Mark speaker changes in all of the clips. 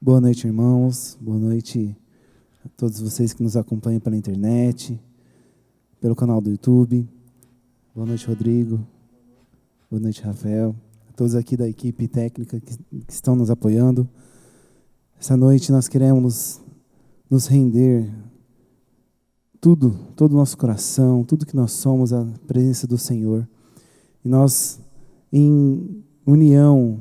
Speaker 1: Boa noite, irmãos. Boa noite a todos vocês que nos acompanham pela internet, pelo canal do YouTube. Boa noite, Rodrigo. Boa noite, Rafael. A todos aqui da equipe técnica que estão nos apoiando. Essa noite nós queremos nos render todo o nosso coração, tudo que nós somos, à presença do Senhor. E nós, em união,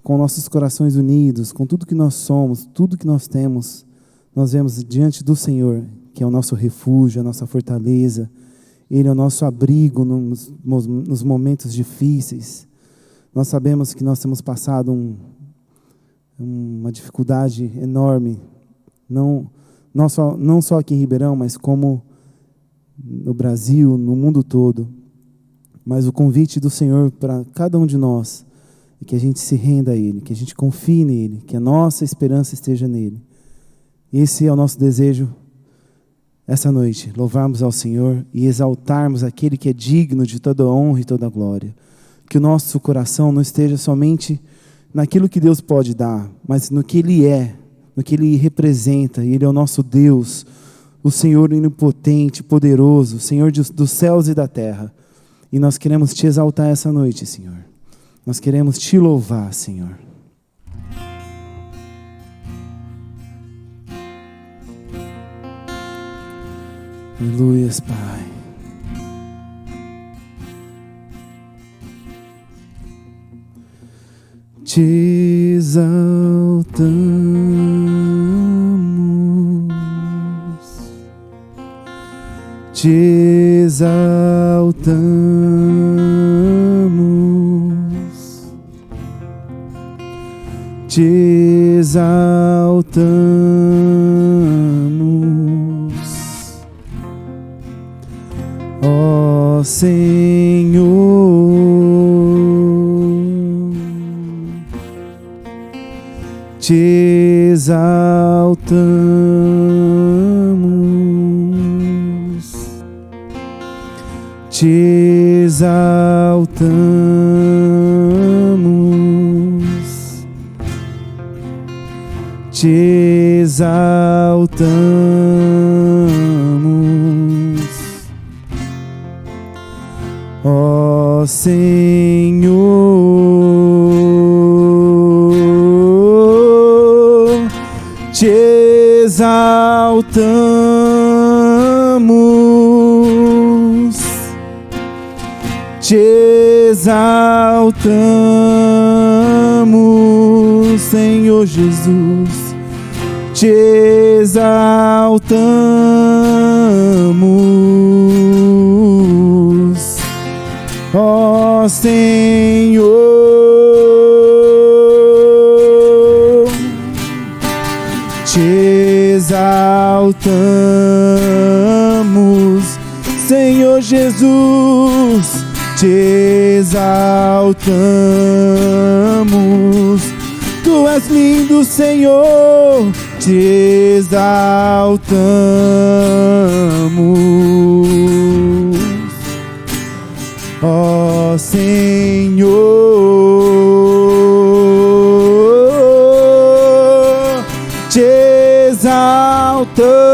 Speaker 1: com nossos corações unidos, com tudo que nós somos, tudo que nós temos, nós vemos diante do Senhor, que é o nosso refúgio, a nossa fortaleza. Ele é o nosso abrigo nos momentos difíceis. Nós sabemos que nós temos passado uma dificuldade enorme, não só aqui em Ribeirão, mas como no Brasil, no mundo todo. Mas o convite do Senhor para cada um de nós é que a gente se renda a Ele, que a gente confie nele, que a nossa esperança esteja nele. Esse é o nosso desejo essa noite, louvarmos ao Senhor e exaltarmos aquele que é digno de toda honra e toda glória. Que o nosso coração não esteja somente naquilo que Deus pode dar, mas no que Ele é, no que Ele representa. Ele é o nosso Deus, o Senhor onipotente, poderoso, o Senhor dos céus e da terra. E nós queremos te exaltar essa noite, Senhor. Nós queremos te louvar, Senhor. Aleluias, Pai. Te exaltamos, te exaltamos, te exaltamos, ó Senhor. Te exaltamos, te exaltamos, te exaltamos, ó Senhor. Te exaltamos, te exaltamos, Senhor Jesus, te exaltamos, ó Senhor. Te exaltamos, Senhor Jesus, te exaltamos. Tu és lindo, Senhor, te exaltamos, ó Senhor. Te exaltamos,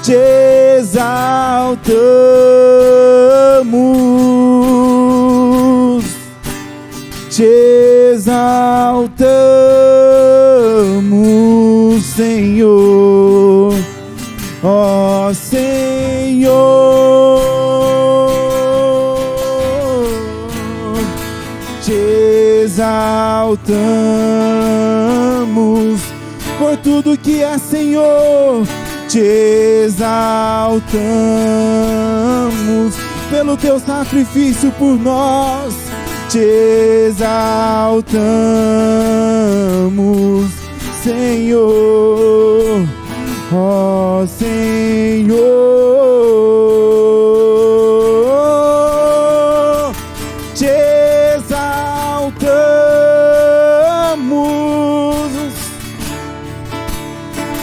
Speaker 1: te exaltamos, te exaltamos, Senhor, ó Senhor. Te exaltamos por tudo que é Senhor, te exaltamos pelo teu sacrifício por nós, te exaltamos, Senhor, ó Senhor. Te exaltamos,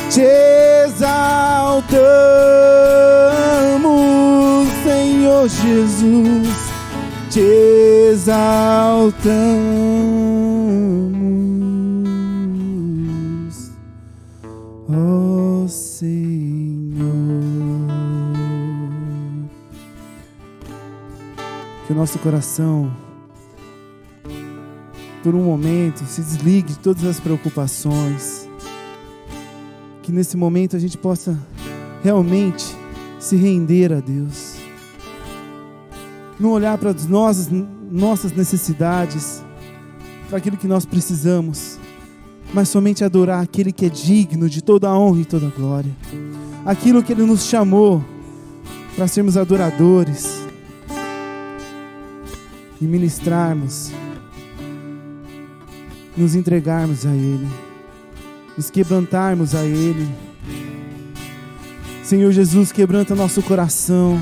Speaker 1: te exaltamos, Senhor Jesus, te exaltamos, ó Senhor. Que o nosso coração, por um momento, se desligue de todas as preocupações. Que nesse momento a gente possa realmente se render a Deus. Não olhar para as nossas necessidades, para aquilo que nós precisamos, mas somente adorar aquele que é digno de toda a honra e toda a glória. Aquilo que Ele nos chamou para sermos adoradores e ministrarmos, nos entregarmos a Ele, nos quebrantarmos a Ele. Senhor Jesus, quebranta nosso coração.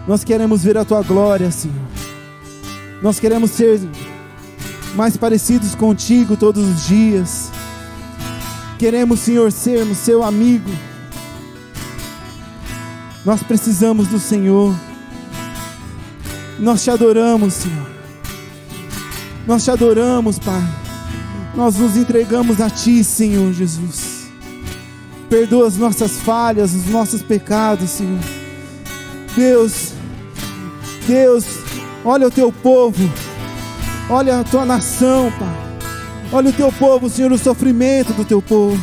Speaker 1: Nós queremos ver a Tua glória, Senhor. Nós queremos ser mais parecidos contigo todos os dias. Queremos, Senhor, sermos Seu amigo. Nós precisamos do Senhor. Nós Te adoramos, Senhor. Nós Te adoramos, Pai. Nós nos entregamos a Ti, Senhor Jesus. Perdoa as nossas falhas, os nossos pecados, Senhor. Deus, olha o Teu povo. Olha a Tua nação, Pai. Olha o Teu povo, Senhor, o sofrimento do Teu povo.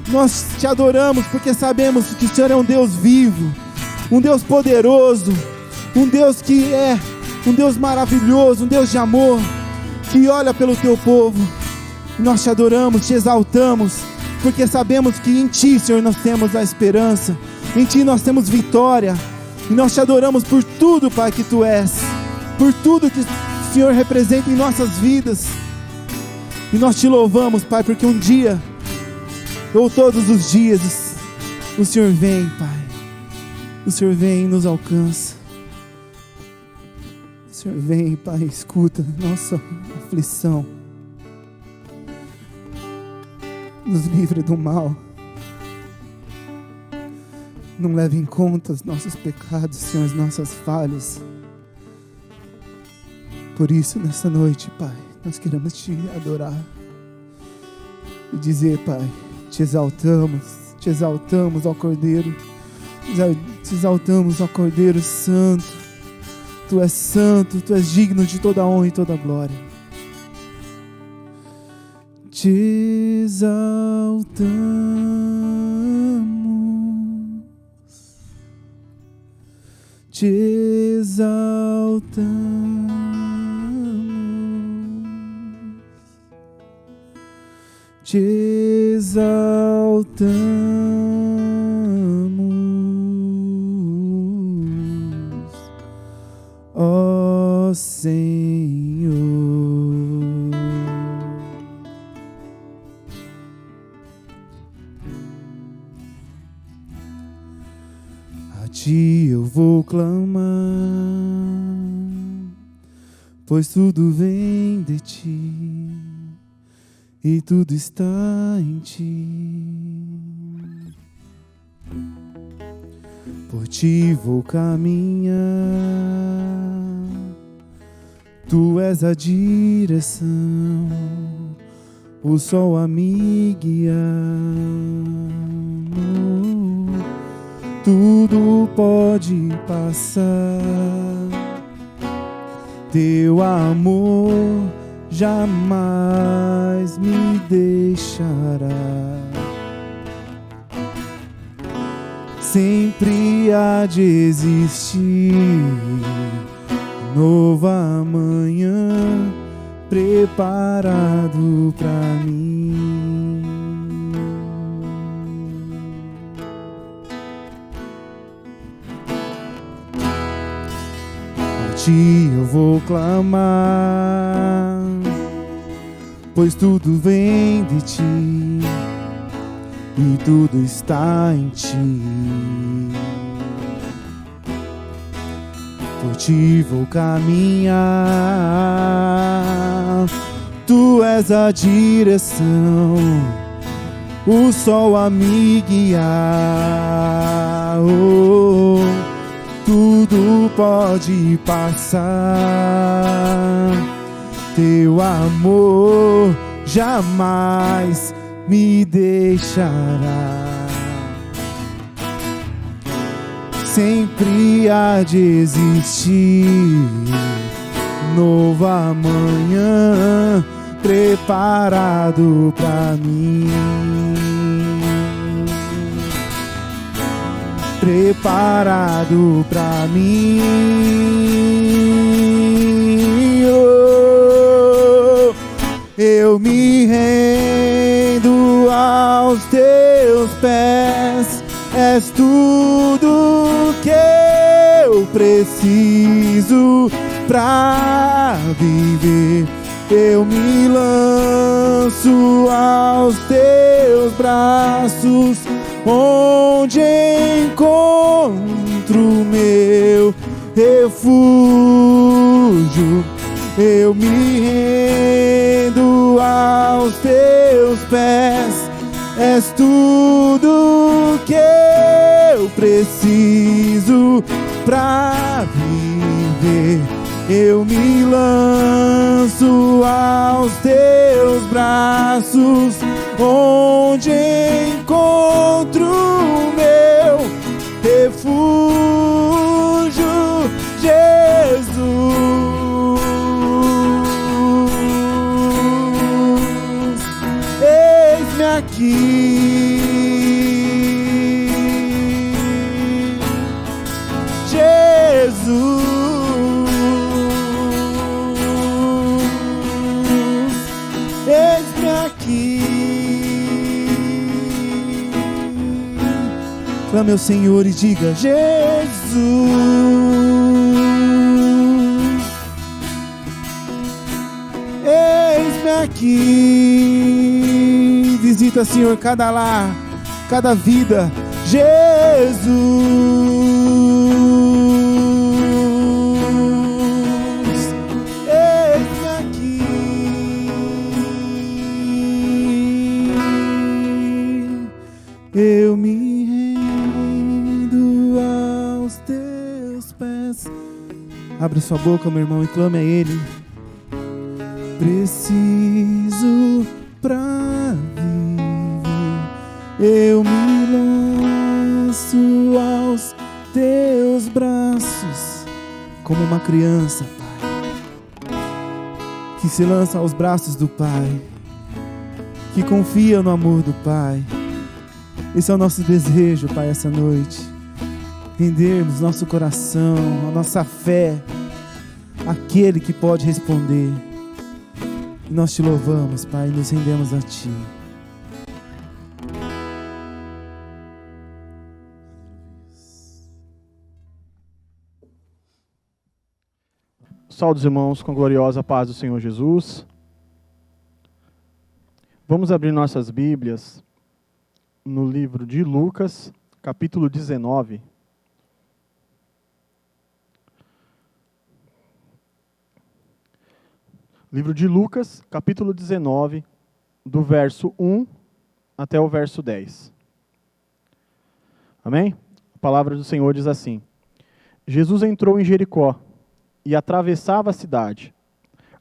Speaker 1: Nós Te adoramos porque sabemos que o Senhor é um Deus vivo, um Deus poderoso, um Deus que é um Deus maravilhoso, um Deus de amor, que olha pelo Teu povo. Nós Te adoramos, Te exaltamos, porque sabemos que em Ti, Senhor, nós temos a esperança, em Ti nós temos vitória, e nós Te adoramos por tudo, Pai, que Tu és, por tudo que o Senhor representa em nossas vidas, e nós Te louvamos, Pai, porque um dia, ou todos os dias, o Senhor vem, Pai, o Senhor vem e nos alcança. O Senhor vem, Pai, escuta nossa aflição. Nos livre do mal. Não leve em conta os nossos pecados, Senhor, as nossas falhas. Por isso, nessa noite, Pai, nós queremos Te adorar e dizer, Pai, Te exaltamos ao Cordeiro, Te exaltamos ao Cordeiro Santo. Tu és santo, Tu és digno de toda a honra e toda a glória. Te exaltamos, Te exaltamos, Te exaltamos, ó Senhor. A Ti eu vou clamar, pois tudo vem de Ti e tudo está em Ti. Por Ti vou caminhar, Tu és a direção, o sol a me guiar. Tudo pode passar, Teu amor jamais me deixará. Sempre há de existir novo amanhã preparado pra mim. A Ti eu vou clamar, pois tudo vem de Ti e tudo está em Ti. Por Ti vou caminhar, Tu és a direção, o sol a me guiar. tudo pode passar. Teu amor jamais me deixará. Sempre há de existir novo amanhã preparado pra mim. Preparado pra mim. Oh, eu me rendo aos teus pés. És tudo que eu preciso pra viver. Eu me lanço aos teus braços, onde encontro meu refúgio. Eu me rendo aos teus pés. És tudo que eu preciso pra viver. Eu me lanço aos teus braços, onde encontro meu refúgio, Jesus. Eis-me aqui, Jesus. Eis-me aqui. Clame ao Senhor e diga: Jesus. Eis-me aqui. Visita, Senhor, cada lar, cada vida. Jesus. Eis-me aqui. Eu me rendo aos teus pés. Abre sua boca, meu irmão, e clame a Ele. Preciso pra viver. Eu me lanço aos teus braços, como uma criança, Pai, que se lança aos braços do Pai, que confia no amor do Pai. Esse é o nosso desejo, Pai, essa noite. Rendermos nosso coração, a nossa fé àquele que pode responder. E nós te louvamos, Pai, e nos rendemos a Ti.
Speaker 2: Saúde os irmãos com a gloriosa paz do Senhor Jesus. Vamos abrir nossas Bíblias no livro de Lucas, capítulo 19. Livro de Lucas, capítulo 19, do verso 1 até o verso 10. Amém? A palavra do Senhor diz assim: Jesus entrou em Jericó e atravessava a cidade.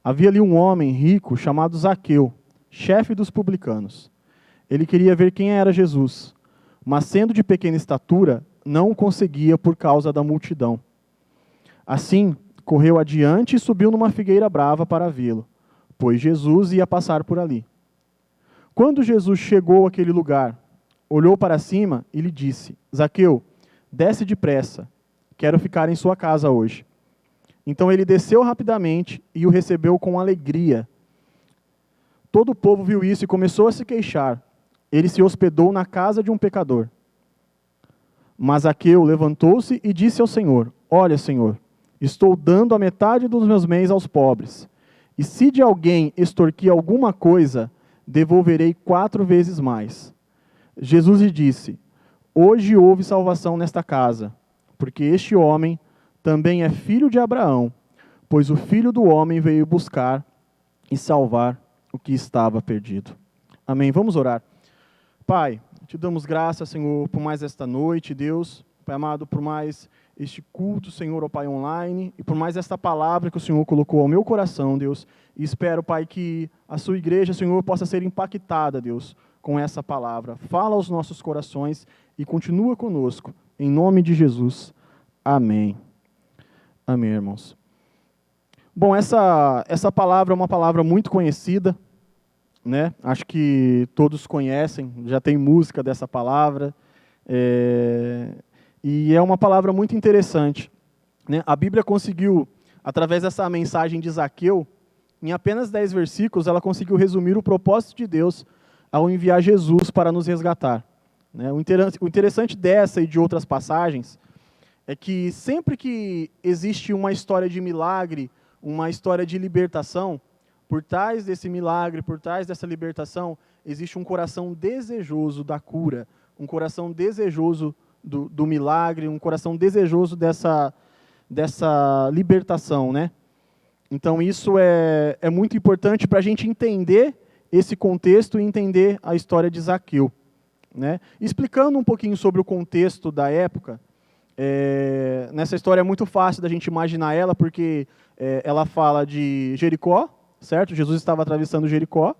Speaker 2: Havia ali um homem rico chamado Zaqueu, chefe dos publicanos. Ele queria ver quem era Jesus, mas sendo de pequena estatura, não o conseguia por causa da multidão. Assim, correu adiante e subiu numa figueira brava para vê-lo, pois Jesus ia passar por ali. Quando Jesus chegou àquele lugar, olhou para cima e lhe disse: Zaqueu, desce depressa, quero ficar em sua casa hoje. Então ele desceu rapidamente e o recebeu com alegria. Todo o povo viu isso e começou a se queixar. Ele se hospedou na casa de um pecador. Mas Zaqueu levantou-se e disse ao Senhor: Olha, Senhor, estou dando a metade dos meus bens aos pobres. E se de alguém extorquir alguma coisa, devolverei 4 vezes mais. Jesus lhe disse: Hoje houve salvação nesta casa, porque este homem também é filho de Abraão, pois o Filho do Homem veio buscar e salvar o que estava perdido. Amém. Vamos orar. Pai, te damos graças, Senhor, por mais esta noite, Deus, Pai amado, por mais este culto, Senhor, ó Pai, online, e por mais esta palavra que o Senhor colocou ao meu coração, Deus, e espero, Pai, que a sua igreja, Senhor, possa ser impactada, Deus, com essa palavra. Fala aos nossos corações e continua conosco, em nome de Jesus. Amém. Amém, irmãos. Bom, essa palavra é uma palavra muito conhecida, né? Acho que todos conhecem, já tem música dessa palavra, e é uma palavra muito interessante, né? A Bíblia conseguiu, através dessa mensagem de Zaqueu, em apenas 10 versículos, ela conseguiu resumir o propósito de Deus ao enviar Jesus para nos resgatar, né? O interessante dessa e de outras passagens é que sempre que existe uma história de milagre, uma história de libertação, por trás desse milagre, por trás dessa libertação, existe um coração desejoso da cura, um coração desejoso do milagre, um coração desejoso dessa libertação, né? Então isso é muito importante para a gente entender esse contexto e entender a história de Zaqueu, né? Explicando um pouquinho sobre o contexto da época, nessa história é muito fácil da gente imaginar ela, porque ela fala de Jericó, certo? Jesus estava atravessando Jericó.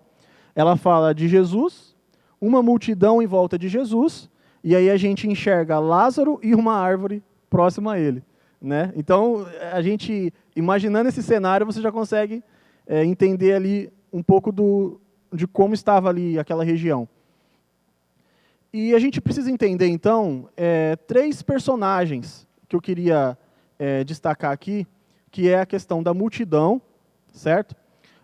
Speaker 2: Ela fala de Jesus, uma multidão em volta de Jesus, e aí a gente enxerga Lázaro e uma árvore próxima a ele, né? Então, a gente, imaginando esse cenário, você já consegue entender ali um pouco de como estava ali aquela região. E a gente precisa entender, então, 3 personagens que eu queria destacar aqui, que é a questão da multidão, certo?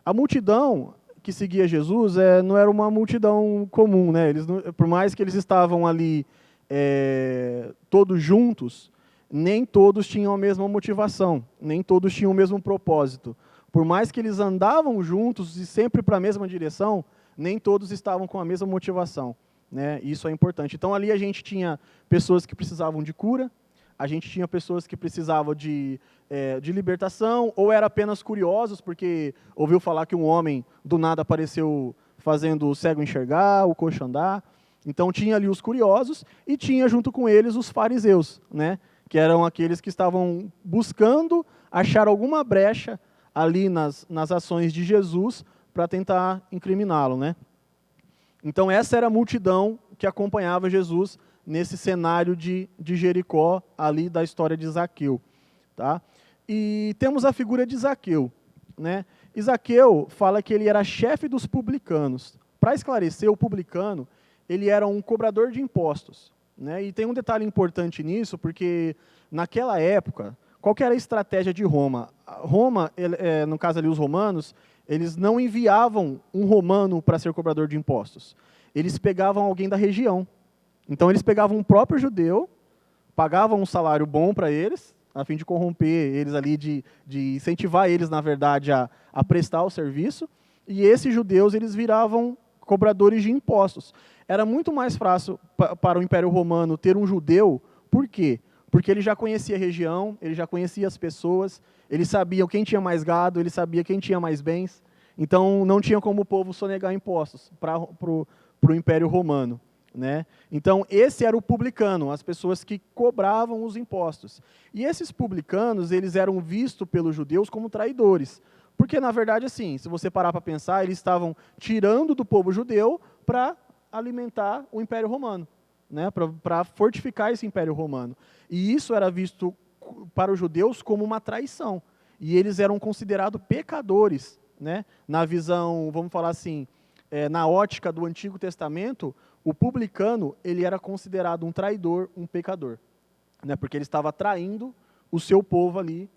Speaker 2: A multidão que seguia Jesus não era uma multidão comum, né? Por mais que eles estavam ali todos juntos, nem todos tinham a mesma motivação, nem todos tinham o mesmo propósito. Por mais que eles andavam juntos e sempre para a mesma direção, nem todos estavam com a mesma motivação, né? Isso é importante. Então ali a gente tinha pessoas que precisavam de cura, a gente tinha pessoas que precisavam de libertação, ou eram apenas curiosos, porque ouviu falar que um homem do nada apareceu fazendo o cego enxergar, o coxo andar. Então tinha ali os curiosos, e tinha junto com eles os fariseus, né? Que eram aqueles que estavam buscando achar alguma brecha ali nas ações de Jesus para tentar incriminá-lo, né? Então essa era a multidão que acompanhava Jesus nesse cenário de Jericó, ali da história de Zaqueu, tá? E temos a figura de Zaqueu, né? E Zaqueu fala que ele era chefe dos publicanos. Para esclarecer, o publicano, ele era um cobrador de impostos, né? E tem um detalhe importante nisso, porque naquela época, qual que era a estratégia de Roma? Roma, no caso ali os romanos, eles não enviavam um romano para ser cobrador de impostos. Eles pegavam alguém da região. Então eles pegavam um próprio judeu, pagavam um salário bom para eles, a fim de corromper eles ali, de incentivar eles, na verdade, a prestar o serviço, e esses judeus eles viravam cobradores de impostos. Era muito mais fácil para o Império Romano ter um judeu, por quê? Porque ele já conhecia a região, ele já conhecia as pessoas, ele sabia quem tinha mais gado, ele sabia quem tinha mais bens, então não tinha como o povo sonegar impostos para o Império Romano, né? Então, esse era o publicano, as pessoas que cobravam os impostos. E esses publicanos, eles eram vistos pelos judeus como traidores. Porque, na verdade, assim, se você parar para pensar, eles estavam tirando do povo judeu para alimentar o Império Romano, né? Para fortificar esse Império Romano. E isso era visto para os judeus como uma traição. E eles eram considerados pecadores, né? Na visão, vamos falar assim, na ótica do Antigo Testamento, o publicano ele era considerado um traidor, um pecador, né? Porque ele estava traindo o seu povo ali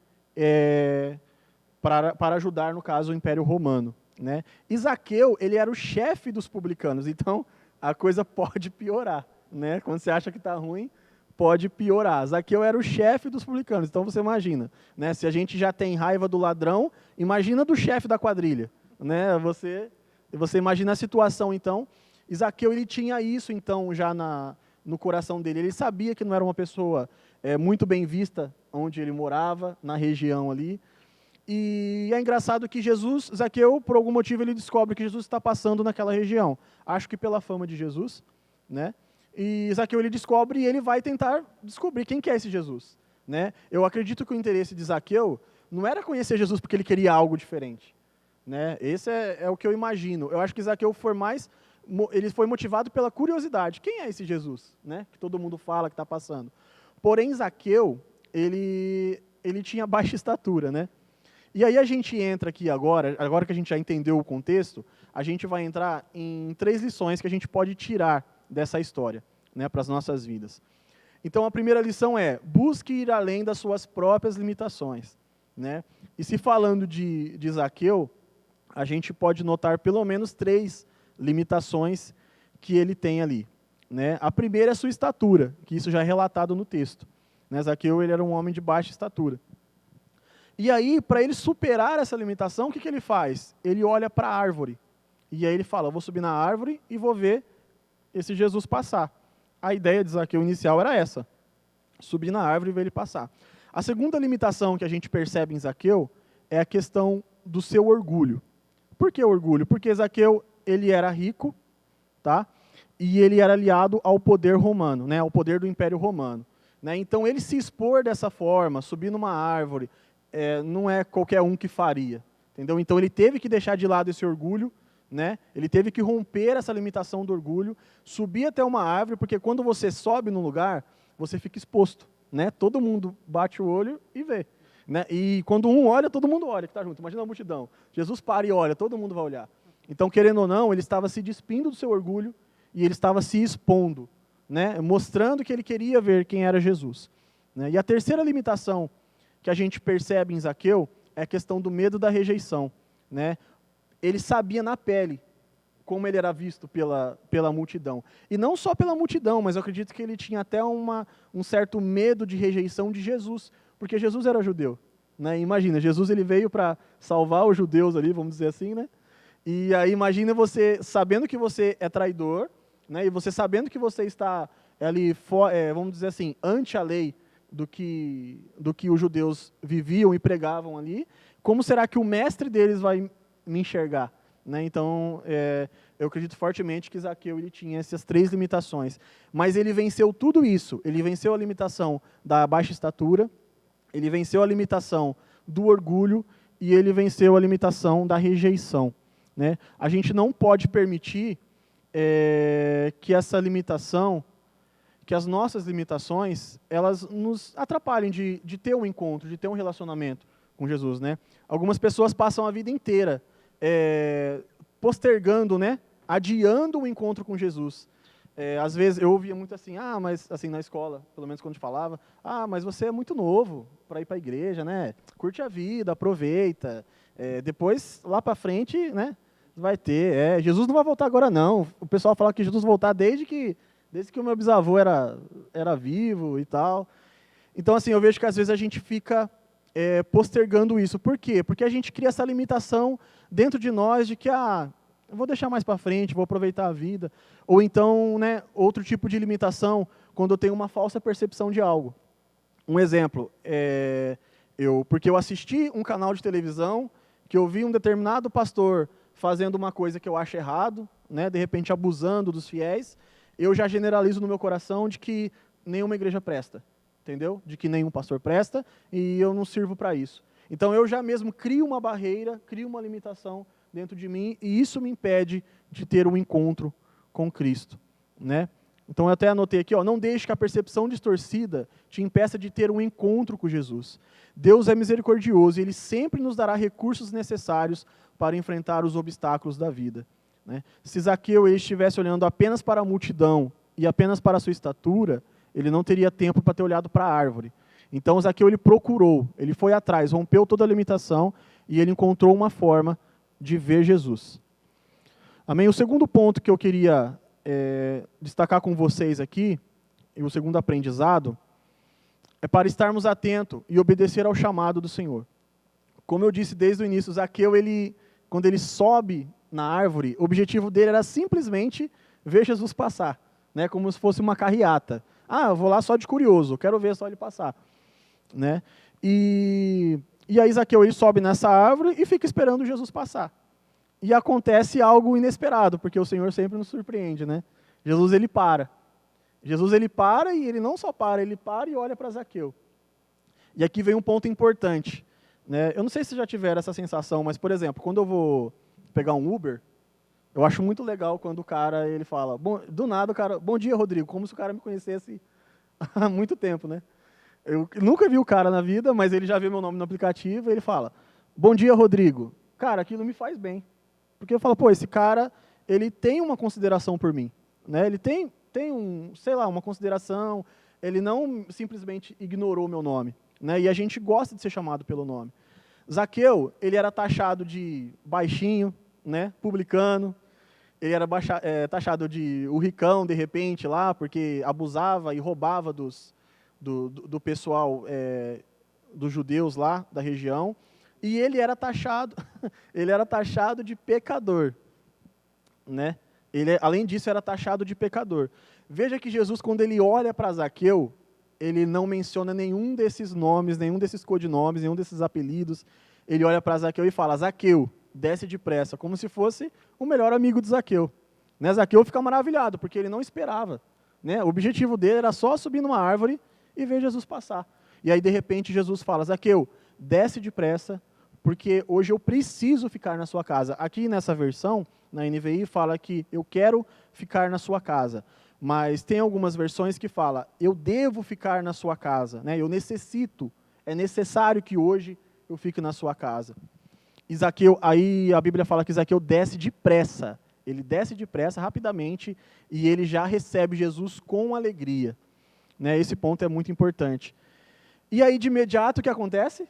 Speaker 2: para ajudar, no caso, o Império Romano, né? E Zaqueu, ele era o chefe dos publicanos, então a coisa pode piorar, né? Quando você acha que está ruim, pode piorar. Zaqueu era o chefe dos publicanos, então você imagina, né? Se a gente já tem raiva do ladrão, imagina do chefe da quadrilha, né? Você imagina a situação, então. E Zaqueu, ele tinha isso, então, já no coração dele. Ele sabia que não era uma pessoa muito bem vista onde ele morava, na região ali. E é engraçado que Zaqueu, por algum motivo, ele descobre que Jesus está passando naquela região. Acho que pela fama de Jesus, né? E Zaqueu, ele descobre e ele vai tentar descobrir quem que é esse Jesus. né? Eu acredito que o interesse de Zaqueu não era conhecer Jesus porque ele queria algo diferente, né? Esse é o que eu imagino. Eu acho que Zaqueu ele foi motivado pela curiosidade. Quem é esse Jesus, né? Que todo mundo fala que está passando. Porém, Zaqueu, ele tinha baixa estatura, né? E aí a gente entra aqui agora que a gente já entendeu o contexto, a gente vai entrar em 3 lições que a gente pode tirar dessa história, né, para as nossas vidas. Então, a primeira lição é: busque ir além das suas próprias limitações, né? E se falando de Zaqueu, a gente pode notar pelo menos 3 limitações que ele tem ali, né? A primeira é a sua estatura, que isso já é relatado no texto, né? Zaqueu, ele era um homem de baixa estatura. E aí, para ele superar essa limitação, o que ele faz? Ele olha para a árvore. E aí ele fala: eu vou subir na árvore e vou ver esse Jesus passar. A ideia de Zaqueu inicial era essa: subir na árvore e ver ele passar. A segunda limitação que a gente percebe em Zaqueu é a questão do seu orgulho. Por que orgulho? Porque Zaqueu, ele era rico, tá? E ele era aliado ao poder romano, né? Ao poder do Império Romano, né? Então, ele se expor dessa forma, subir numa árvore, não é qualquer um que faria, entendeu? Então, ele teve que deixar de lado esse orgulho, né? Ele teve que romper essa limitação do orgulho, subir até uma árvore, porque quando você sobe num lugar, você fica exposto, né? Todo mundo bate o olho e vê, né? E quando um olha, todo mundo olha, que está junto. Imagina a multidão. Jesus para e olha, todo mundo vai olhar. Então, querendo ou não, ele estava se despindo do seu orgulho e ele estava se expondo, né? Mostrando que ele queria ver quem era Jesus, né? E a terceira limitação que a gente percebe em Zaqueu é a questão do medo da rejeição, né? Ele sabia na pele como ele era visto pela multidão. E não só pela multidão, mas eu acredito que ele tinha até um certo medo de rejeição de Jesus, porque Jesus era judeu, né? Imagina, Jesus, ele veio para salvar os judeus ali, vamos dizer assim, né? E aí imagina você sabendo que você é traidor, né? E você sabendo que você está ali, vamos dizer assim, ante a lei do que os judeus viviam e pregavam ali. Como será que o mestre deles vai me enxergar, né? Então, eu acredito fortemente que Zaqueu, ele tinha essas 3 limitações, mas ele venceu tudo isso. Ele venceu a limitação da baixa estatura, ele venceu a limitação do orgulho e ele venceu a limitação da rejeição, né? A gente não pode permitir que essa limitação, que as nossas limitações, elas nos atrapalhem de ter um encontro, de ter um relacionamento com Jesus, né? Algumas pessoas passam a vida inteira postergando, né? Adiando o encontro com Jesus. Às vezes eu ouvia muito assim: mas assim na escola, pelo menos quando a gente falava, mas você é muito novo para ir para a igreja, né? Curte a vida, aproveita. Depois, lá para frente, né? Vai ter. Jesus não vai voltar agora não. O pessoal fala que Jesus vai voltar desde que o meu bisavô era vivo e tal. Então, assim, eu vejo que às vezes a gente fica postergando isso. Por quê? Porque a gente cria essa limitação dentro de nós de que, eu vou deixar mais para frente, vou aproveitar a vida. Ou então, né, outro tipo de limitação, quando eu tenho uma falsa percepção de algo. Um exemplo, porque eu assisti um canal de televisão, que eu vi um determinado pastor fazendo uma coisa que eu acho errado, né, de repente abusando dos fiéis, eu já generalizo no meu coração de que nenhuma igreja presta, entendeu? De que nenhum pastor presta e eu não sirvo para isso. Então eu já mesmo crio uma barreira, crio uma limitação dentro de mim e isso me impede de ter um encontro com Cristo, né? Então eu até anotei aqui, não deixe que a percepção distorcida te impeça de ter um encontro com Jesus. Deus é misericordioso e Ele sempre nos dará recursos necessários para enfrentar os obstáculos da vida, né? Se Zaqueu estivesse olhando apenas para a multidão e apenas para a sua estatura, ele não teria tempo para ter olhado para a árvore. Então Zaqueu, ele procurou, ele foi atrás, rompeu toda a limitação e ele encontrou uma forma de ver Jesus. Amém? O segundo ponto que eu queria destacar com vocês aqui, e o segundo aprendizado, é para estarmos atentos e obedecer ao chamado do Senhor. Como eu disse desde o início, Zaqueu, quando ele sobe na árvore, o objetivo dele era simplesmente ver Jesus passar, né? Como se fosse uma carreata. Eu vou lá só de curioso, quero ver só ele passar, né? E aí Zaqueu, ele sobe nessa árvore e fica esperando Jesus passar. E acontece algo inesperado, porque o Senhor sempre nos surpreende, né? Jesus, ele para. Jesus, ele para e ele não só para, ele para e olha para Zaqueu. E aqui vem um ponto importante, né? Eu não sei se já tiveram essa sensação, mas, por exemplo, quando eu vou pegar um Uber, eu acho muito legal quando o cara ele fala, do nada o cara, bom dia, Rodrigo, como se o cara me conhecesse há muito tempo, né? Eu nunca vi o cara na vida, mas ele já viu meu nome no aplicativo e ele fala, bom dia, Rodrigo. Cara, aquilo me faz bem. Porque eu falo, pô, esse cara, ele tem uma consideração por mim, né? Ele tem sei lá, uma consideração, ele não simplesmente ignorou o meu nome, né? E a gente gosta de ser chamado pelo nome. Zaqueu, ele era taxado de baixinho, né? Publicano. Ele era taxado de o ricão, de repente, lá, porque abusava e roubava do pessoal, dos judeus lá da região. E ele era taxado, ele era taxado de pecador, né? Ele, além disso, era taxado de pecador. Veja que Jesus, quando ele olha para Zaqueu, ele não menciona nenhum desses nomes, nenhum desses codinomes, nenhum desses apelidos. Ele olha para Zaqueu e fala, Zaqueu, desce depressa, como se fosse o melhor amigo de Zaqueu. Né? Zaqueu fica maravilhado, porque ele não esperava. Né? O objetivo dele era só subir numa árvore e ver Jesus passar. E aí, de repente, Jesus fala, Zaqueu, desce depressa, porque hoje eu preciso ficar na sua casa. Aqui nessa versão, na NVI, fala que eu quero ficar na sua casa. Mas tem algumas versões que fala, eu devo ficar na sua casa, né? Eu necessito, é necessário que hoje eu fique na sua casa. Zaqueu, aí a Bíblia fala que Zaqueu desce depressa. Ele desce depressa, rapidamente, e ele já recebe Jesus com alegria. Né? Esse ponto é muito importante. E aí, de imediato, o que acontece?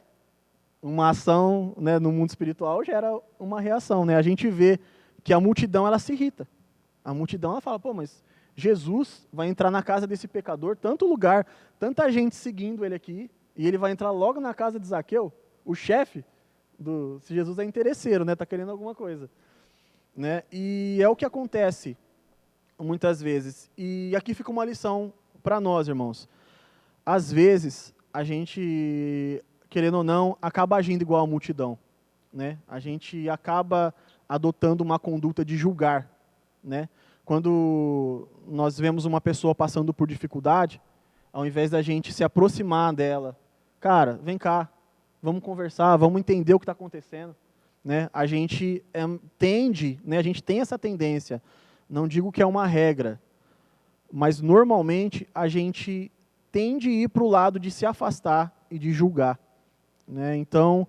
Speaker 2: Uma ação, né, no mundo espiritual gera uma reação. Né? A gente vê que a multidão ela se irrita. A multidão ela fala, pô, mas Jesus vai entrar na casa desse pecador, tanto lugar, tanta gente seguindo ele aqui, e ele vai entrar logo na casa de Zaqueu, o chefe, se Jesus é interesseiro, né, está querendo alguma coisa. Né? E é o que acontece muitas vezes. E aqui fica uma lição para nós, irmãos. Às vezes, a gente, querendo ou não, acaba agindo igual a multidão. Né? A gente acaba adotando uma conduta de julgar. Né? Quando nós vemos uma pessoa passando por dificuldade, ao invés da gente se aproximar dela, cara, vem cá, vamos conversar, vamos entender o que está acontecendo. Né? A gente tende, né, a gente tem essa tendência, não digo que é uma regra, mas normalmente a gente tende a ir para o lado de se afastar e de julgar. Né? Então,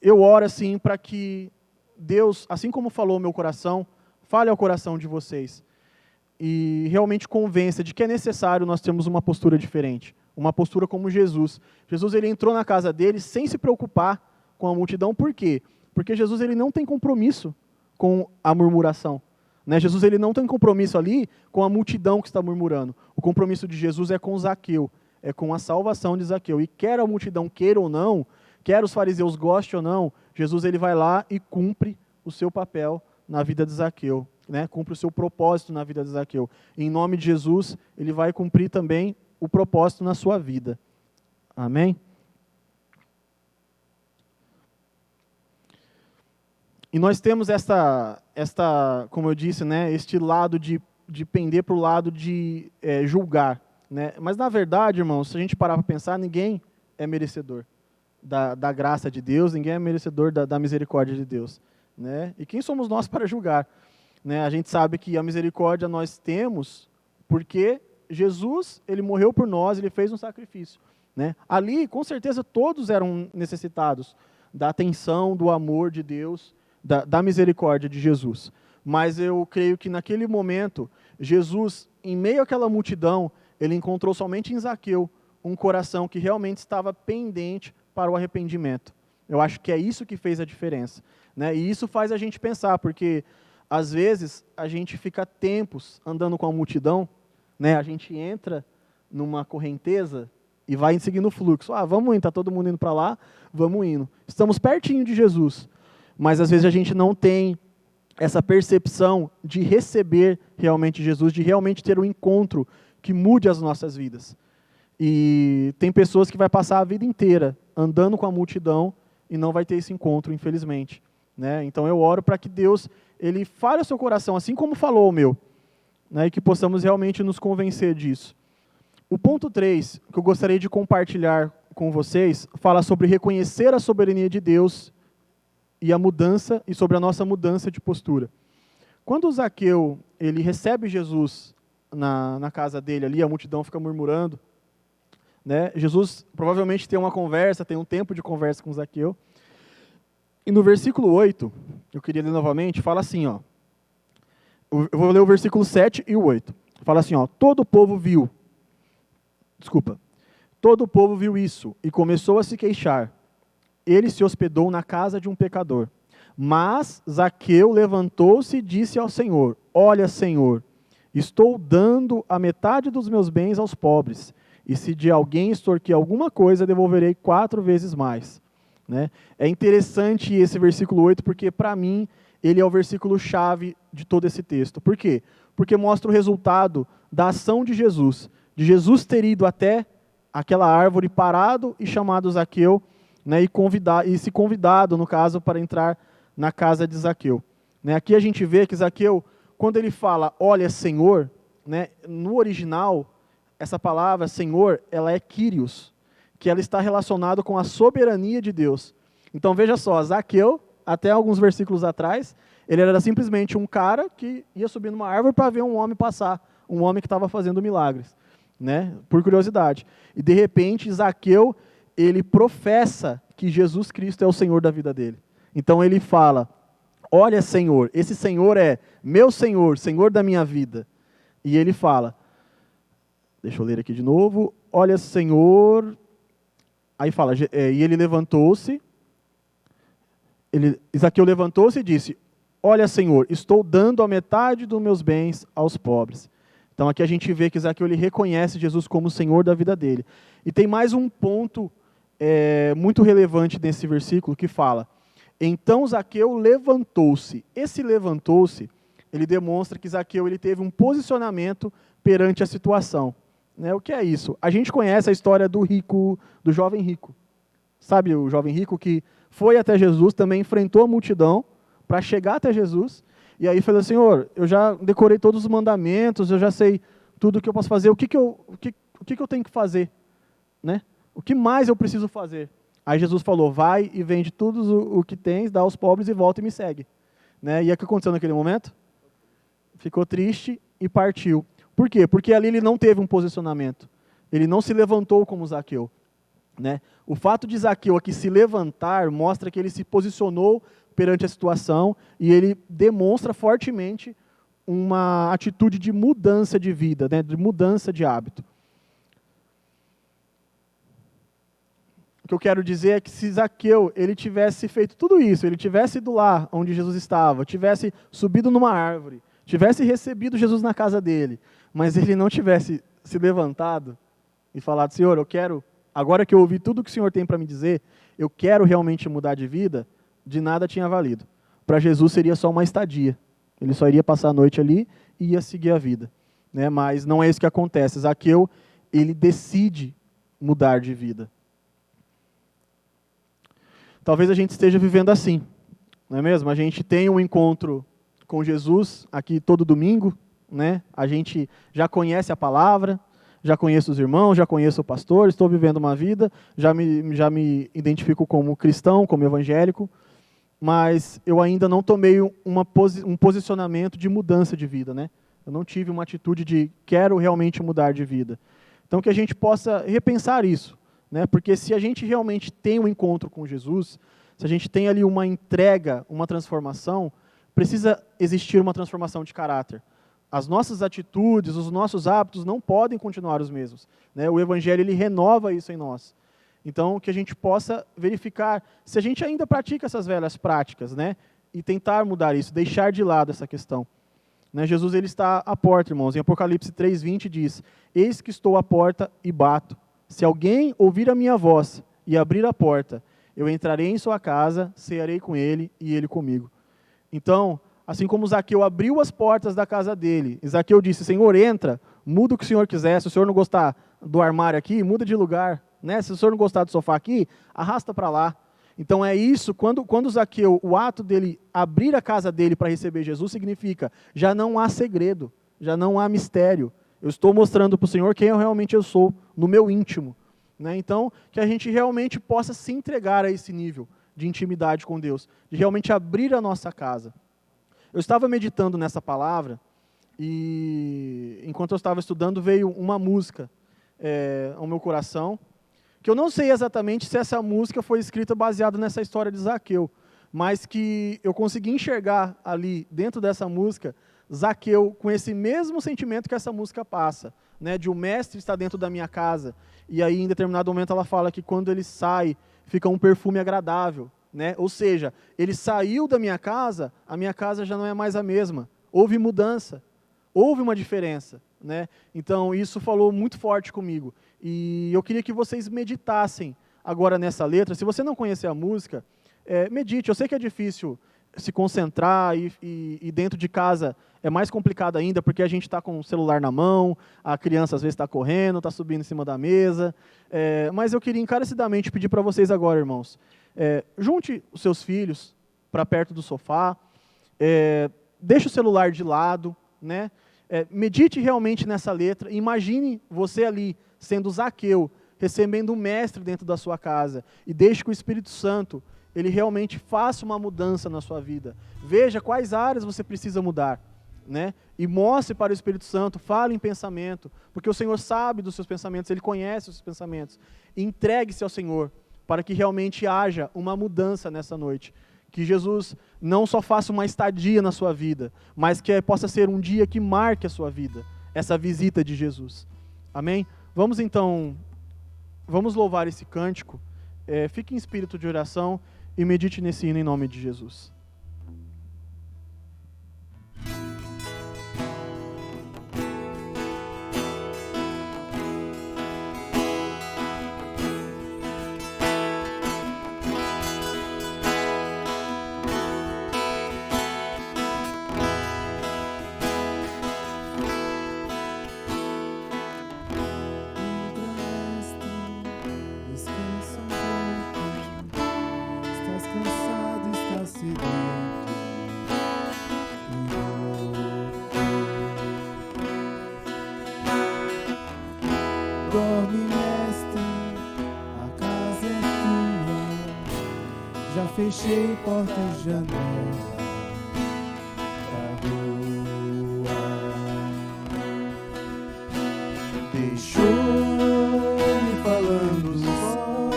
Speaker 2: eu oro assim para que Deus, assim como falou ao meu coração, fale ao coração de vocês e realmente convença de que é necessário nós termos uma postura diferente, uma postura como Jesus. Jesus ele entrou na casa dele sem se preocupar com a multidão, por quê? Porque Jesus ele não tem compromisso com a murmuração. Né? Jesus ele não tem compromisso ali com a multidão que está murmurando. O compromisso de Jesus é com Zaqueu, é com a salvação de Zaqueu. E quer a multidão queira ou não, quer os fariseus gostem ou não, Jesus ele vai lá e cumpre o seu papel na vida de Zaqueu. Né? Cumpre o seu propósito na vida de Zaqueu. E, em nome de Jesus, ele vai cumprir também o propósito na sua vida. Amém? E nós temos como eu disse, né, este lado de pender para o lado de julgar. Né? Mas, na verdade, irmãos, se a gente parar para pensar, ninguém é merecedor da graça de Deus, ninguém é merecedor da misericórdia de Deus. Né? E quem somos nós para julgar? Né? A gente sabe que a misericórdia nós temos porque Jesus ele morreu por nós, ele fez um sacrifício. Né? Ali, com certeza, todos eram necessitados da atenção, do amor de Deus, da misericórdia de Jesus. Mas eu creio que naquele momento, Jesus, em meio àquela multidão, ele encontrou somente em Zaqueu um coração que realmente estava pendente para o arrependimento. Eu acho que é isso que fez a diferença. Né? E isso faz a gente pensar, porque às vezes a gente fica tempos andando com a multidão, né? A gente entra numa correnteza e vai seguindo o fluxo. Vamos indo, está todo mundo indo para lá, vamos indo. Estamos pertinho de Jesus. Mas às vezes a gente não tem essa percepção de receber realmente Jesus, de realmente ter um encontro que mude as nossas vidas. E tem pessoas que vai passar a vida inteira andando com a multidão e não vai ter esse encontro, infelizmente. Né? Então eu oro para que Deus ele fale ao seu coração, assim como falou o meu, né? E que possamos realmente nos convencer disso. O ponto 3, que eu gostaria de compartilhar com vocês, fala sobre reconhecer a soberania de Deus e a mudança, e sobre a nossa mudança de postura. Quando o Zaqueu ele recebe Jesus na casa dele ali, a multidão fica murmurando, né? Jesus provavelmente tem uma conversa, tem um tempo de conversa com Zaqueu. E no versículo 8, eu queria ler novamente, fala assim, ó. Eu vou ler o versículo 7 e o 8. Fala assim, ó, todo o povo viu isso e começou a se queixar. Ele se hospedou na casa de um pecador. Mas Zaqueu levantou-se e disse ao Senhor, olha, Senhor, estou dando a metade dos meus bens aos pobres, e se de alguém extorquir alguma coisa, devolverei 4 vezes mais. Né? É interessante esse versículo 8, porque para mim ele é o versículo-chave de todo esse texto. Por quê? Porque mostra o resultado da ação de Jesus ter ido até aquela árvore, parado e chamado Zaqueu, né, e se convidado, no caso, para entrar na casa de Zaqueu. Né? Aqui a gente vê que Zaqueu, quando ele fala, olha, Senhor, né, no original, essa palavra, Senhor, ela é Kyrios, que ela está relacionada com a soberania de Deus. Então, veja só, Zaqueu, até alguns versículos atrás, ele era simplesmente um cara que ia subir numa árvore para ver um homem passar, um homem que estava fazendo milagres, né, por curiosidade. E, de repente, Zaqueu, ele professa que Jesus Cristo é o Senhor da vida dele. Então, ele fala, olha, Senhor, esse Senhor é meu Senhor, Senhor da minha vida. E ele fala, deixa eu ler aqui de novo, olha, Senhor... Aí fala, e ele levantou-se, Zaqueu levantou-se e disse, olha, Senhor, estou dando a metade dos meus bens aos pobres. Então aqui a gente vê que Zaqueu ele reconhece Jesus como o Senhor da vida dele. E tem mais um ponto muito relevante nesse versículo que fala, então Zaqueu levantou-se. Esse levantou-se, ele demonstra que Zaqueu ele teve um posicionamento perante a situação. Né, o que é isso? A gente conhece a história do jovem rico. Sabe o jovem rico que foi até Jesus, também enfrentou a multidão para chegar até Jesus, e aí falou, Senhor, eu já decorei todos os mandamentos, eu já sei tudo o que eu posso fazer, o que eu tenho que fazer? Né? O que mais eu preciso fazer? Aí Jesus falou, vai e vende tudo o que tens, dá aos pobres e volta e me segue. Né? E o que aconteceu naquele momento? Ficou triste e partiu. Por quê? Porque ali ele não teve um posicionamento. Ele não se levantou como Zaqueu. Né? O fato de Zaqueu aqui se levantar mostra que ele se posicionou perante a situação e ele demonstra fortemente uma atitude de mudança de vida, né? De mudança de hábito. O que eu quero dizer é que se Zaqueu ele tivesse feito tudo isso, ele tivesse ido lá onde Jesus estava, tivesse subido numa árvore, tivesse recebido Jesus na casa dele, mas ele não tivesse se levantado e falado, Senhor, eu quero, agora que eu ouvi tudo que o Senhor tem para me dizer, eu quero realmente mudar de vida, de nada tinha valido. Para Jesus seria só uma estadia. Ele só iria passar a noite ali e ia seguir a vida. Né? Mas não é isso que acontece. Zaqueu, ele decide mudar de vida. Talvez a gente esteja vivendo assim, não é mesmo? A gente tem um encontro com Jesus aqui todo domingo, né? A gente já conhece a palavra, já conheço os irmãos, já conheço o pastor, estou vivendo uma vida, já me identifico como cristão, como evangélico, mas eu ainda não tomei um posicionamento de mudança de vida, né? Eu não tive uma atitude de quero realmente mudar de vida. Então que a gente possa repensar isso, né? Porque se a gente realmente tem um encontro com Jesus, se a gente tem ali uma entrega, uma transformação, precisa existir uma transformação de caráter. As nossas atitudes, os nossos hábitos não podem continuar os mesmos. Né? O Evangelho ele renova isso em nós. Então, que a gente possa verificar se a gente ainda pratica essas velhas práticas, né? E tentar mudar isso, deixar de lado essa questão. Né? Jesus ele está à porta, irmãos. Em Apocalipse 3:20 diz, eis que estou à porta e bato. Se alguém ouvir a minha voz e abrir a porta, eu entrarei em sua casa, cearei com ele e ele comigo. Então, assim como Zaqueu abriu as portas da casa dele, Zaqueu disse, Senhor, entra, muda o que o Senhor quiser, se o Senhor não gostar do armário aqui, muda de lugar, né? Se o Senhor não gostar do sofá aqui, arrasta para lá. Então é isso, quando Zaqueu, o ato dele abrir a casa dele para receber Jesus, significa, já não há segredo, já não há mistério, Eu estou mostrando para o Senhor quem eu sou, no meu íntimo. Né? Então, que a gente realmente possa se entregar a esse nível de intimidade com Deus, de realmente abrir a nossa casa. Eu estava meditando nessa palavra, e enquanto eu estava estudando, veio uma música ao meu coração, que eu não sei exatamente se essa música foi escrita baseada nessa história de Zaqueu, mas que eu consegui enxergar ali, dentro dessa música, Zaqueu com esse mesmo sentimento que essa música passa, né, de o mestre estar dentro da minha casa, e aí em determinado momento ela fala que quando ele sai, fica um perfume agradável, né? Ou seja, ele saiu da minha casa, a minha casa já não é mais a mesma, houve mudança, houve uma diferença, né? Então isso falou muito forte comigo, e eu queria que vocês meditassem agora nessa letra. Se você não conhecer a música, medite. Eu sei que é difícil se concentrar e dentro de casa é mais complicado ainda, porque a gente está com o celular na mão, a criança às vezes está correndo, está subindo em cima da mesa, mas eu queria encarecidamente pedir para vocês agora, irmãos, junte os seus filhos para perto do sofá, deixe o celular de lado, né? Medite realmente nessa letra, imagine você ali sendo Zaqueu, recebendo um mestre dentro da sua casa, e deixe que o Espírito Santo ele realmente faça uma mudança na sua vida. Veja quais áreas você precisa mudar, né? E mostre para o Espírito Santo, fale em pensamento, porque o Senhor sabe dos seus pensamentos, Ele conhece os seus pensamentos. Entregue-se ao Senhor, para que realmente haja uma mudança nessa noite. Que Jesus não só faça uma estadia na sua vida, mas que possa ser um dia que marque a sua vida, essa visita de Jesus. Amém? Vamos então, vamos louvar esse cântico, fique em espírito de oração, e medite nesse hino em nome de Jesus.
Speaker 1: Dorme, mestre, a casa é tua. Já fechei portas e janelas da rua. Deixou-me falando só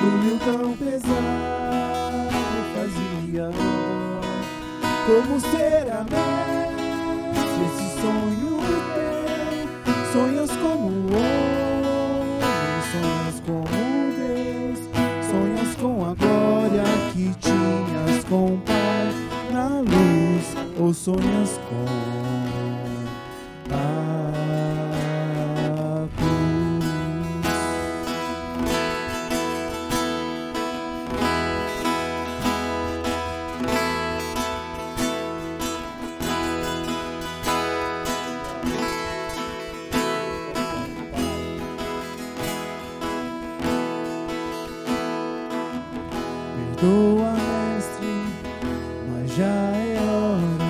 Speaker 1: do meu tão pesado fazia dó. Como será, mestre, esse sonho teu? Sonhas como homem, sonhas como Deus, sonhas com a glória que tinhas com o Pai na luz, ou sonhas com a cruz. Perdoa, mestre, mas já é hora.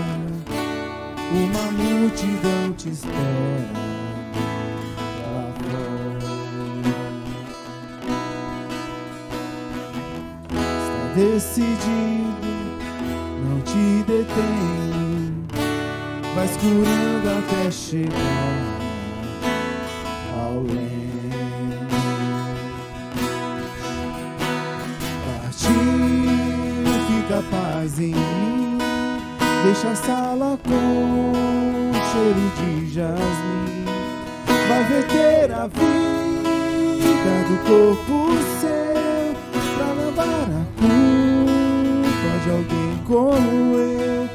Speaker 1: Uma multidão te espera lá fora. Está decidido, não te detém. Vais curando até chegar ao leme. Fica a paz em mim, deixa a sala com cheiro de jasmim. Vai verter a vida do corpo seu, pra lavar a culpa de alguém como eu,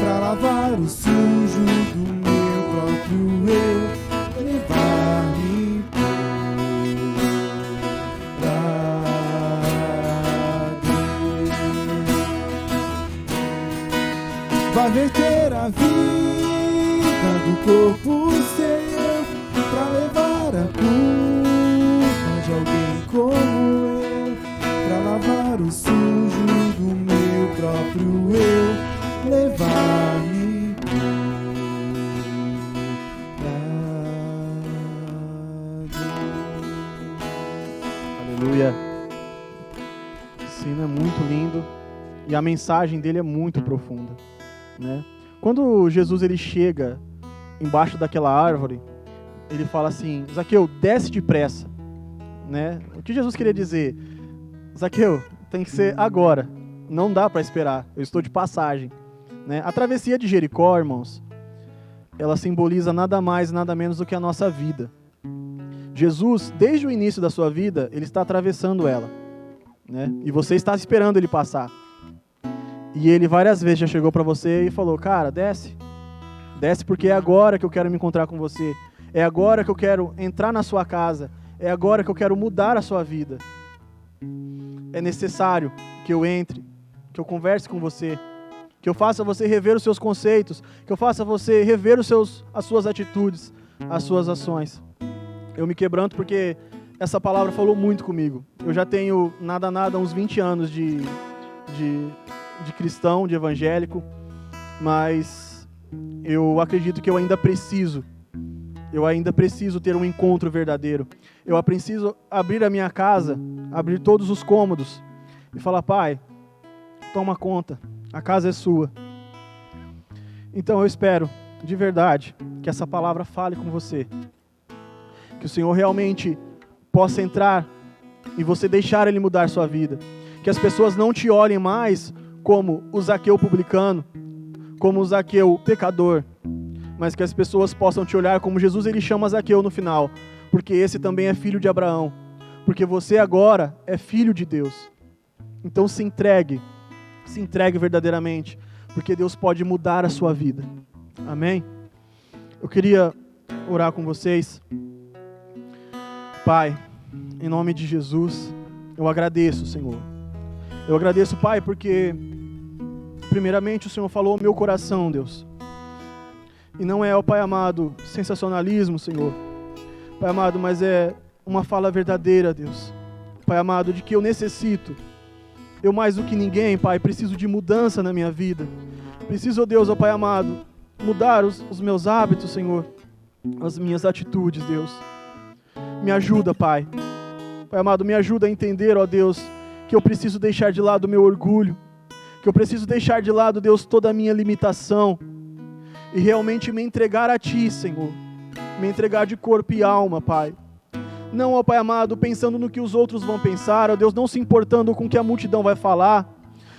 Speaker 1: pra lavar o sujo do meu próprio eu, levar-me vai verter a vida do corpo seu, pra levar a culpa de alguém como eu, pra lavar o sujo do meu próprio eu, levar-me pra
Speaker 2: Esse hino é muito lindo e a mensagem dele é muito profunda, né? Quando Jesus ele chega embaixo daquela árvore, ele fala assim: Zaqueu, desce depressa, né? O que Jesus queria dizer? Zaqueu, tem que ser agora, não dá para esperar, eu estou de passagem, né? A travessia de Jericó, irmãos, ela simboliza nada mais, nada menos do que a nossa vida. Jesus, desde o início da sua vida, ele está atravessando ela, né? E você está esperando ele passar. E ele várias vezes já chegou para você e falou: cara, desce. Desce porque é agora que eu quero me encontrar com você. É agora que eu quero entrar na sua casa. É agora que eu quero mudar a sua vida. É necessário que eu entre, que eu converse com você, que eu faça você rever os seus conceitos, que eu faça você rever as suas atitudes, as suas ações. Eu me quebranto porque essa palavra falou muito comigo. Eu já tenho uns 20 anos de cristão, de evangélico, mas eu acredito que eu ainda preciso ter um encontro verdadeiro. Eu preciso abrir a minha casa, abrir todos os cômodos e falar: pai, toma conta, a casa é sua. Então eu espero, de verdade, que essa palavra fale com você, que o Senhor realmente possa entrar e você deixar Ele mudar sua vida, que as pessoas não te olhem mais como o Zaqueu publicano, como o Zaqueu pecador, mas que as pessoas possam te olhar como Jesus ele chama Zaqueu no final, porque esse também é filho de Abraão, porque você agora é filho de Deus. Então se entregue verdadeiramente, porque Deus pode mudar a sua vida. Amém? Eu queria orar com vocês. Pai, em nome de Jesus, eu agradeço, Senhor. Eu agradeço, Pai, porque primeiramente o Senhor falou ao meu coração, Deus. E não é, ó Pai amado, sensacionalismo, Senhor. Pai amado, mas é uma fala verdadeira, Deus. Pai amado, de que eu necessito. Eu mais do que ninguém, Pai, preciso de mudança na minha vida. Preciso, ó Deus, ó Pai amado, mudar os meus hábitos, Senhor. As minhas atitudes, Deus. Me ajuda, Pai. Pai amado, me ajuda a entender, ó Deus, que eu preciso deixar de lado o meu orgulho. Que eu preciso deixar de lado, Deus, toda a minha limitação. E realmente me entregar a Ti, Senhor. Me entregar de corpo e alma, Pai. Não, ó Pai amado, pensando no que os outros vão pensar, ó Deus, não se importando com o que a multidão vai falar,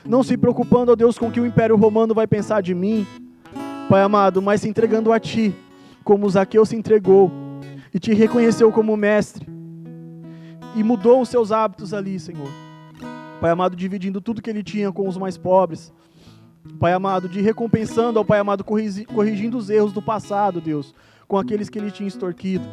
Speaker 2: não se preocupando, ó Deus, com o que o Império Romano vai pensar de mim, Pai amado, mas se entregando a Ti, como Zaqueu se entregou, e Te reconheceu como mestre, e mudou os seus hábitos ali, Senhor. Pai amado, dividindo tudo que ele tinha com os mais pobres, Pai amado, de recompensando, ó Pai amado, corrigindo os erros do passado, Deus, com aqueles que ele tinha extorquido.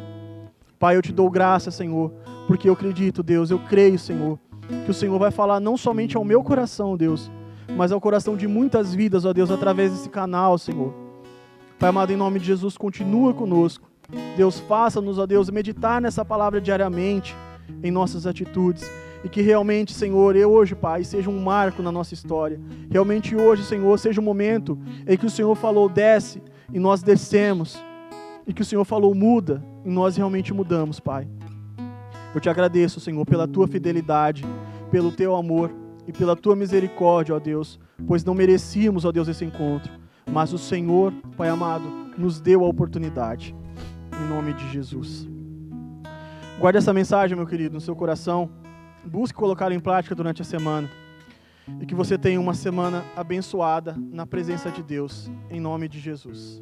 Speaker 2: Pai, eu Te dou graça, Senhor, porque eu acredito, Deus, eu creio, Senhor, que o Senhor vai falar não somente ao meu coração, Deus, mas ao coração de muitas vidas, ó Deus, através desse canal, Senhor. Pai amado, em nome de Jesus, continua conosco. Deus, faça-nos, ó Deus, meditar nessa palavra diariamente, em nossas atitudes, e que realmente, Senhor, eu hoje, Pai, seja um marco na nossa história. Realmente hoje, Senhor, seja um momento em que o Senhor falou, desce, e nós descemos, e que o Senhor falou, muda, e nós realmente mudamos, Pai. Eu Te agradeço, Senhor, pela Tua fidelidade, pelo Teu amor e pela Tua misericórdia, ó Deus, pois não merecíamos, ó Deus, esse encontro, mas o Senhor, Pai amado, nos deu a oportunidade, em nome de Jesus. Guarde essa mensagem, meu querido, no seu coração, busque colocá-la em prática durante a semana, e que você tenha uma semana abençoada na presença de Deus, em nome de Jesus.